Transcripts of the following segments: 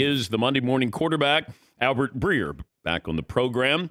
is the Monday morning quarterback, Albert Breer, back on the program.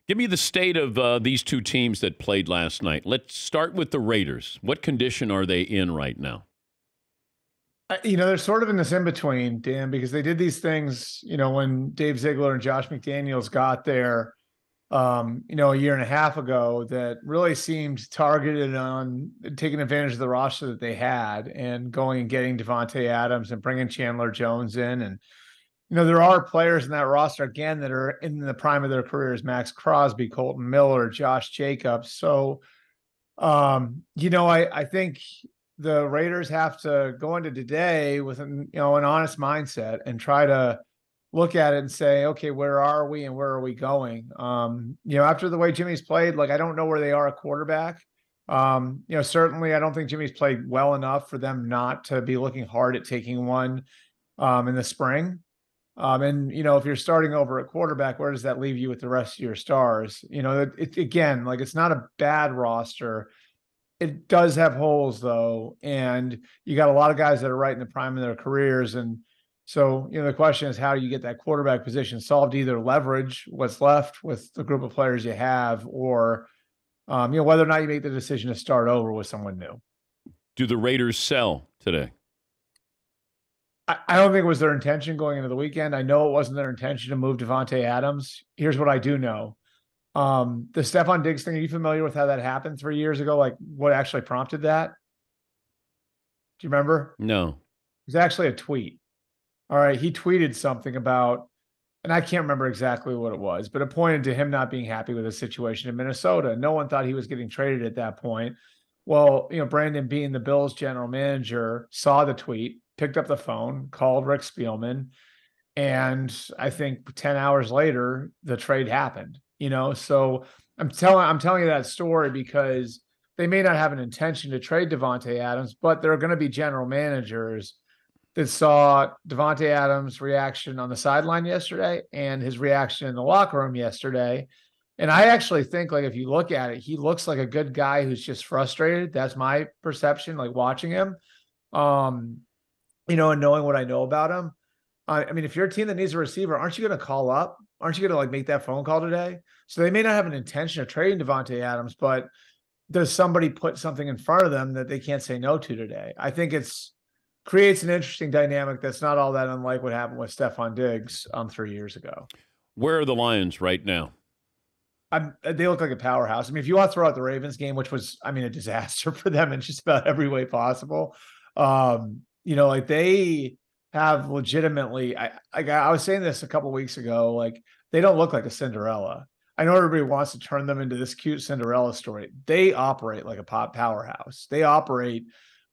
Give me the state of these two teams that played last night. Let's start with the Raiders. What condition are they in right now? They're sort of in this in-between, Dan, because they did these things, when Dave Ziegler and Josh McDaniels got there, a year and a half ago that really seemed targeted on taking advantage of the roster that they had and going and getting Devonte Adams and bringing Chandler Jones in. And, there are players in that roster, again, that are in the prime of their careers: Max Crosby, Colton Miller, Josh Jacobs. So, I think the Raiders have to go into today with an honest mindset and try to look at it and say, okay, where are we and where are we going? After the way Jimmy's played, I don't know where they are at quarterback. Certainly I don't think Jimmy's played well enough for them not to be looking hard at taking one in the spring. If you're starting over at quarterback, where does that leave you with the rest of your stars? It's not a bad roster. It does have holes, though, and you got a lot of guys that are right in the prime of their careers. And so, the question is, how do you get that quarterback position solved? Either leverage what's left with the group of players you have, or, whether or not you make the decision to start over with someone new. Do the Raiders sell today? I don't think it was their intention going into the weekend. I know it wasn't their intention to move Devonte Adams. Here's what I do know. The Stephon Diggs thing, are you familiar with how that happened 3 years ago? What actually prompted that? Do you remember? No. It was actually a tweet. All right. He tweeted something about, and I can't remember exactly what it was, but it pointed to him not being happy with the situation in Minnesota. No one thought he was getting traded at that point. Well, Brandon Beane, the Bills general manager, saw the tweet, picked up the phone, called Rick Spielman, and I think 10 hours later, the trade happened. So I'm telling you that story because they may not have an intention to trade Devonte Adams, but there are going to be general managers that saw Devonte Adams' reaction on the sideline yesterday and his reaction in the locker room yesterday. And I actually think, if you look at it, he looks like a good guy who's just frustrated. That's my perception, watching him, and knowing what I know about him. If you're a team that needs a receiver, aren't you going to call up? Aren't you going to make that phone call today? So they may not have an intention of trading Devonte Adams, but does somebody put something in front of them that they can't say no to today? I think creates an interesting dynamic that's not all that unlike what happened with Stephon Diggs 3 years ago. Where are the Lions right now? They look like a powerhouse. if you want to throw out the Ravens game, which was, a disaster for them in just about every way possible. They have legitimately, I was saying this a couple of weeks ago, they don't look like a Cinderella. I know everybody wants to turn them into this cute Cinderella story. They operate like a powerhouse. They operate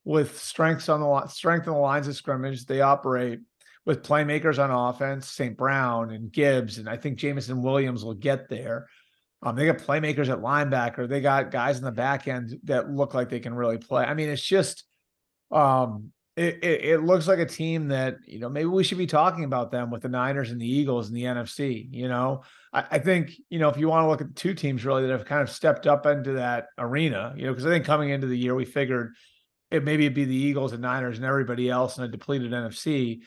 with strength in the lines of scrimmage. They operate with playmakers on offense, St. Brown and Gibbs, and I think Jameson Williams will get there. They got playmakers at linebacker. They got guys in the back end that look like they can really play. It's just, it looks like a team that, maybe we should be talking about them with the Niners and the Eagles and the NFC. I think, if you want to look at the two teams really that have kind of stepped up into that arena, because I think coming into the year, we figured it'd be the Eagles and Niners and everybody else in a depleted NFC.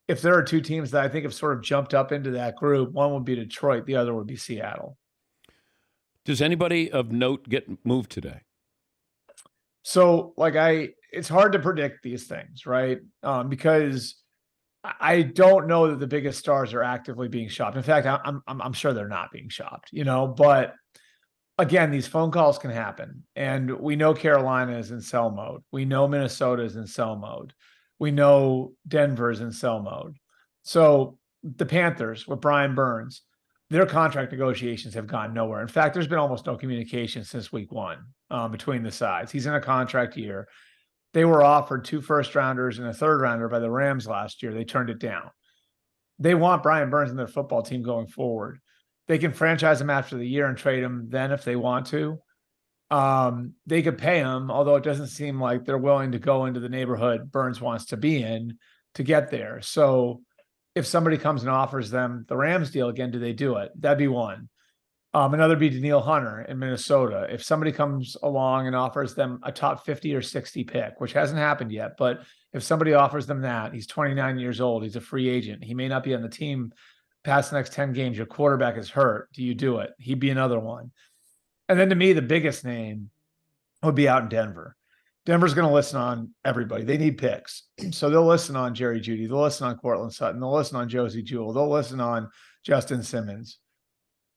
If there are two teams that I think have sort of jumped up into that group, one would be Detroit, the other would be Seattle. Does anybody of note get moved today? So, it's hard to predict these things, right? Because I don't know that the biggest stars are actively being shopped. In fact, I'm sure they're not being shopped, But again, these phone calls can happen, and we know Carolina is in sell mode. We know Minnesota is in sell mode. We know Denver is in sell mode. So the Panthers with Brian Burns, their contract negotiations have gone nowhere. In fact, there's been almost no communication since week one between the sides. He's in a contract year. They were offered 2 first-rounders and a third-rounder by the Rams last year. They turned it down. They want Brian Burns in their football team going forward. They can franchise him after the year and trade him then if they want to. They could pay him, although it doesn't seem like they're willing to go into the neighborhood Burns wants to be in to get there. So if somebody comes and offers them the Rams deal again, do they do it? That'd be one. Another be Daniil Hunter in Minnesota. If somebody comes along and offers them a top 50 or 60 pick, which hasn't happened yet, but if somebody offers them that, he's 29 years old, he's a free agent, he may not be on the team past the next 10 games, your quarterback is hurt. Do you do it? He'd be another one. And then to me, the biggest name would be out in Denver. Denver's going to listen on everybody. They need picks. So they'll listen on Jerry Jeudy. They'll listen on Cortland Sutton. They'll listen on Josie Jewell. They'll listen on Justin Simmons.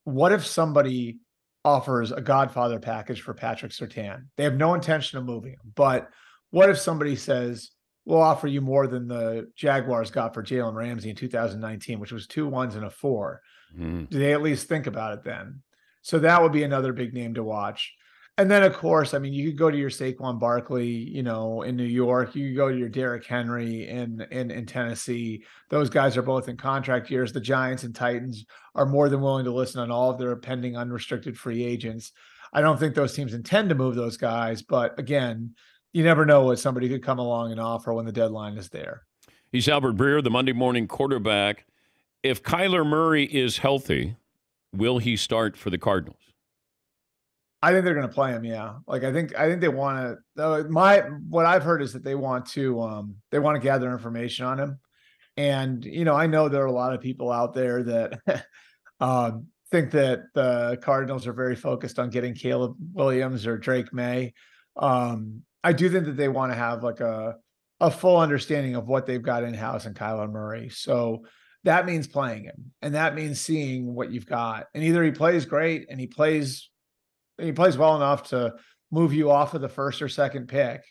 What if somebody offers a Godfather package for Patrick Surtain? They have no intention of moving him. But what if somebody says, we'll offer you more than the Jaguars got for Jalen Ramsey in 2019, which was 2 1s and a 4? Do they at least think about it then? So that would be another big name to watch. And then, of course, I mean, you could go to your Saquon Barkley, you know, in New York. You could go to your Derrick Henry in Tennessee. Those guys are both in contract years. The Giants and Titans are more than willing to listen on all of their pending unrestricted free agents. I don't think those teams intend to move those guys. But again, you never know what somebody could come along and offer when the deadline is there. He's Albert Breer, the Monday morning quarterback. If Kyler Murray is healthy, will he start for the Cardinals? I think they're going to play him. Yeah. Like, I think they want to, what I've heard is that they want to gather information on him. And, you know, I know there are a lot of people out there that think that the Cardinals are very focused on getting Caleb Williams or Drake May. I do think that they want to have like a full understanding of what they've got in-house in Kyler Murray. So that means playing him, and that means seeing what you've got. And either he plays great and he plays well enough to move you off of the first or second pick,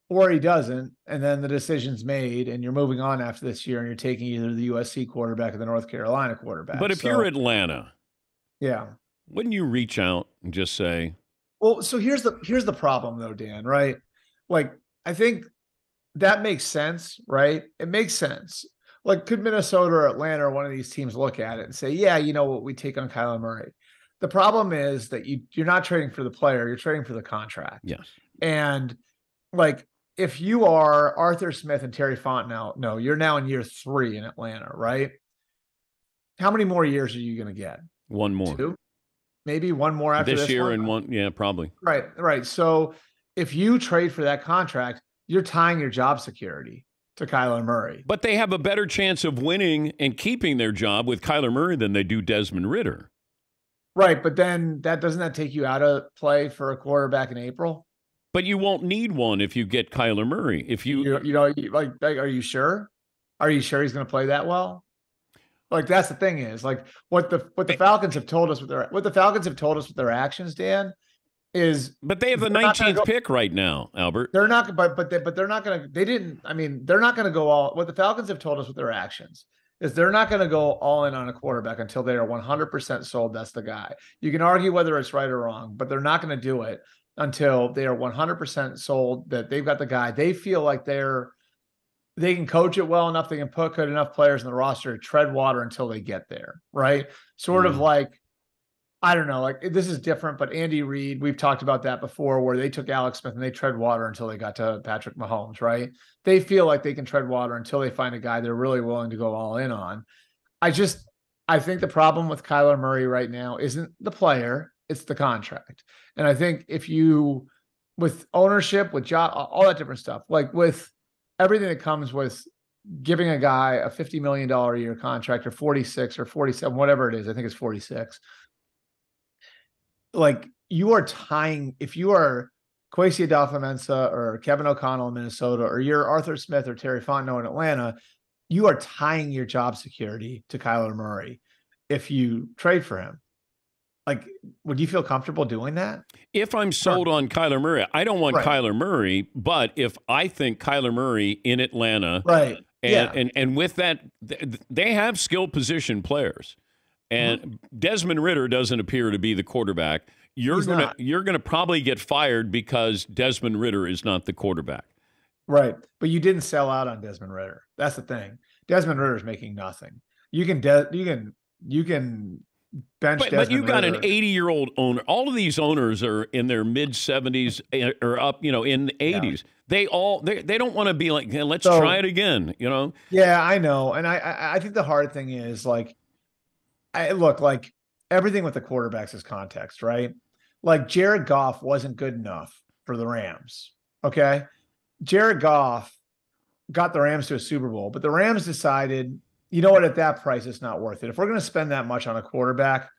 or he doesn't, and then the decision's made and you're moving on after this year and you're taking either the USC quarterback or the North Carolina quarterback. But if you're Atlanta, yeah, wouldn't you reach out and just say, well, so here's the problem though, Dan, right? Like, I think that makes sense, right? It makes sense. Like, could Minnesota or Atlanta or one of these teams look at it and say, yeah, you know what, we take on Kyler Murray. The problem is that you're not trading for the player, you're trading for the contract. yes. And like, if you are Arthur Smith and Terry Fontenot, no, you're now in year 3 in Atlanta, right? How many more years are you going to get? One more. 2? Maybe one more after this year and one. Yeah, probably. Right. So if you trade for that contract, you're tying your job security to Kyler Murray. But they have a better chance of winning and keeping their job with Kyler Murray than they do Desmond Ridder. Right, but then doesn't that take you out of play for a quarterback in April? But you won't need one if you get Kyler Murray. If you like, are you sure? Are you sure he's going to play that well? Like, that's the thing is, like, what the Falcons have told us with their actions, Dan, is. But they have the 19th pick right now, Albert. They're not, but they're not going to. They didn't. I mean, they're not going to go all. What the Falcons have told us with their actions is they're not going to go all in on a quarterback until they are 100% sold that's the guy. You can argue whether it's right or wrong, but they're not going to do it until they are 100% sold that they've got the guy. They feel like they can coach it well enough, they can put good enough players in the roster to tread water until they get there, right? Sort of like, I don't know, like, this is different, but Andy Reid, we've talked about that before, where they took Alex Smith and they tread water until they got to Patrick Mahomes, right? They feel like they can tread water until they find a guy they're really willing to go all in on. I think the problem with Kyler Murray right now isn't the player, it's the contract. And I think if you, with ownership, with job, all that different stuff, like with everything that comes with giving a guy a $50 million a year contract, or 46 or 47, whatever it is, I think it's 46. Like, you are tying, if you are Kwesi Adolfo-Mensah or Kevin O'Connell in Minnesota, or you're Arthur Smith or Terry Fontenot in Atlanta, you are tying your job security to Kyler Murray if you trade for him. Like, would you feel comfortable doing that? If I'm sold on Kyler Murray, I don't want Kyler Murray, but if I think Kyler Murray in Atlanta, and with that, they have skill position players. And Desmond Ridder doesn't appear to be the quarterback. You're gonna probably get fired because Desmond Ridder is not the quarterback. Right, but you didn't sell out on Desmond Ridder. That's the thing. Desmond Ridder is making nothing. You can bench. But you got an 80-year-old owner. All of these owners are in their mid 70s or up, in the 80s. Yeah. They don't want to be like, let's try it again. Yeah, I know, and I think the hard thing is, like, everything with the quarterbacks is context, right? Like Jared Goff wasn't good enough for the Rams. Okay. Jared Goff got the Rams to a Super Bowl, but the Rams decided, you know what, at that price, it's not worth it. If we're going to spend that much on a quarterback,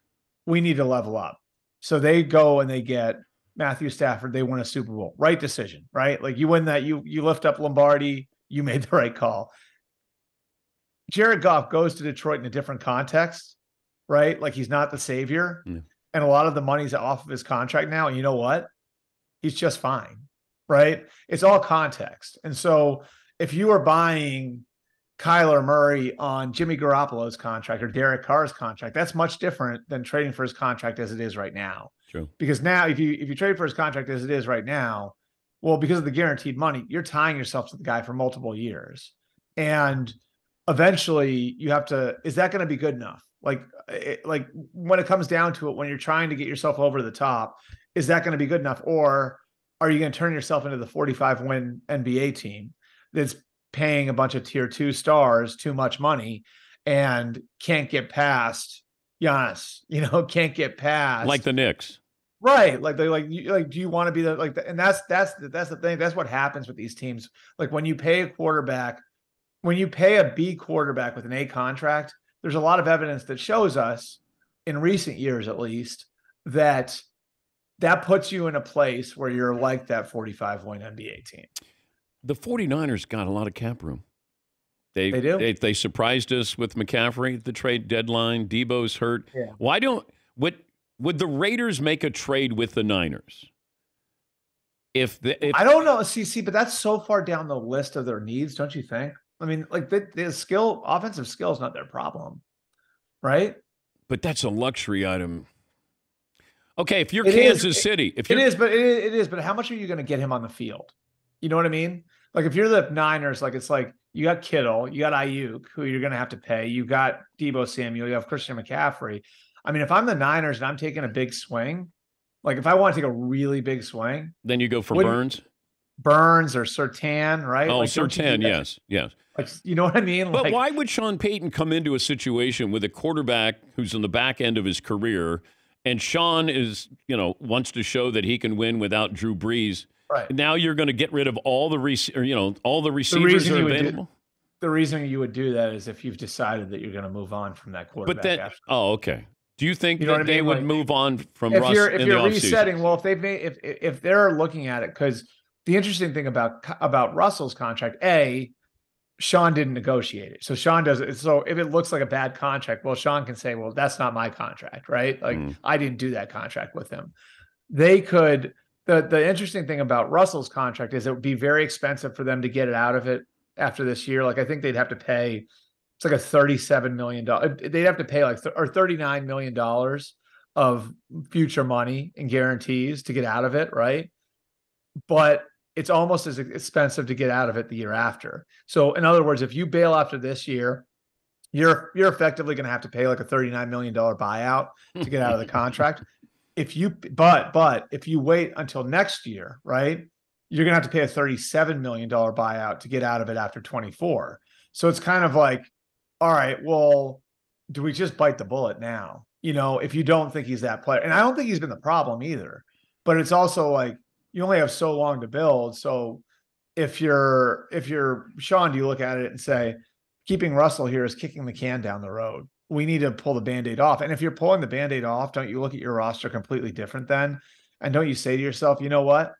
we need to level up. So they go and they get Matthew Stafford. They win a Super Bowl. Right decision, right? Like you win that, you lift up Lombardi, you made the right call. Jared Goff goes to Detroit in a different context, right? Like he's not the savior. Mm. And a lot of the money's off of his contract now. And you know what? He's just fine, right? It's all context. And so if you are buying Kyler Murray on Jimmy Garoppolo's contract or Derek Carr's contract, that's much different than trading for his contract as it is right now. True. Because now if you trade for his contract as it is right now, well, because of the guaranteed money, you're tying yourself to the guy for multiple years. And eventually you have to, is that going to be good enough? Like when it comes down to it, when you're trying to get yourself over the top, is that going to be good enough? Or are you going to turn yourself into the 45-win NBA team that's paying a bunch of tier 2 stars too much money and can't get past Giannis, can't get past like the Knicks. Right. Like do you want to be and that's the thing. That's what happens with these teams. Like when you pay a quarterback, when you pay a B quarterback with an A contract, there's a lot of evidence that shows us in recent years, at least, that puts you in a place where you're like that 45-win NBA team. The 49ers got a lot of cap room. They do. They surprised us with McCaffrey at the trade deadline. Debo's hurt. Yeah. Would the Raiders make a trade with the Niners? If I don't know. See, but that's so far down the list of their needs, don't you think? I mean, like the offensive skill is not their problem, right? But that's a luxury item. Okay, if you're Kansas City, it is. But how much are you going to get him on the field? You know what I mean? Like if you're the Niners, like it's like you got Kittle, you got Ayuk, who you're going to have to pay. You got Deebo Samuel, you have Christian McCaffrey. I mean, if I'm the Niners and I'm taking a big swing, like if I want to take a really big swing, then you go for Burns or Surtain, right? Oh, like, Surtain, yes. Like, you know what I mean? But why would Sean Payton come into a situation with a quarterback who's on the back end of his career, and Sean is, wants to show that he can win without Drew Brees? Right. Now you're going to get rid of all the receivers are available. The reason you would do that is if you've decided that you're going to move on from that quarterback. But then, okay. Do you think that they would move on from Russ if you're resetting? Well, if they're looking at it, because the interesting thing about Russell's contract, Sean didn't negotiate it, so Sean does it. So if it looks like a bad contract, well, Sean can say, "Well, that's not my contract, right? Like I didn't do that contract with him." They could. The interesting thing about Russell's contract is it would be very expensive for them to get it out of it after this year. Like I think they'd have to pay. It's like a $37 million. They'd have to pay or $39 million of future money and guarantees to get out of it, right? But it's almost as expensive to get out of it the year after. So in other words, if you bail after this year, you're effectively going to have to pay like a $39 million buyout to get out of the contract. But if you wait until next year, right, you're going to have to pay a $37 million buyout to get out of it after 24. So it's kind of like, all right, well, do we just bite the bullet now? If you don't think he's that player. And I don't think he's been the problem either. But it's also like you only have so long to build. So if you're Sean, do you look at it and say, keeping Russell here is kicking the can down the road? We need to pull the Band-Aid off. And if you're pulling the Band-Aid off, don't you look at your roster completely different then? And don't you say to yourself, you know what?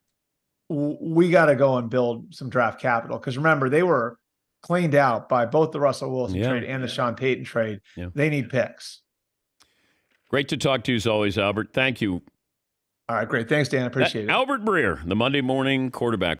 We got to go and build some draft capital. Because remember, they were cleaned out by both the Russell Wilson trade and the Sean Payton trade. Yeah. They need picks. Great to talk to you as always, Albert. Thank you. All right, great. Thanks, Dan. Appreciate it. Albert Breer, the Monday morning quarterback.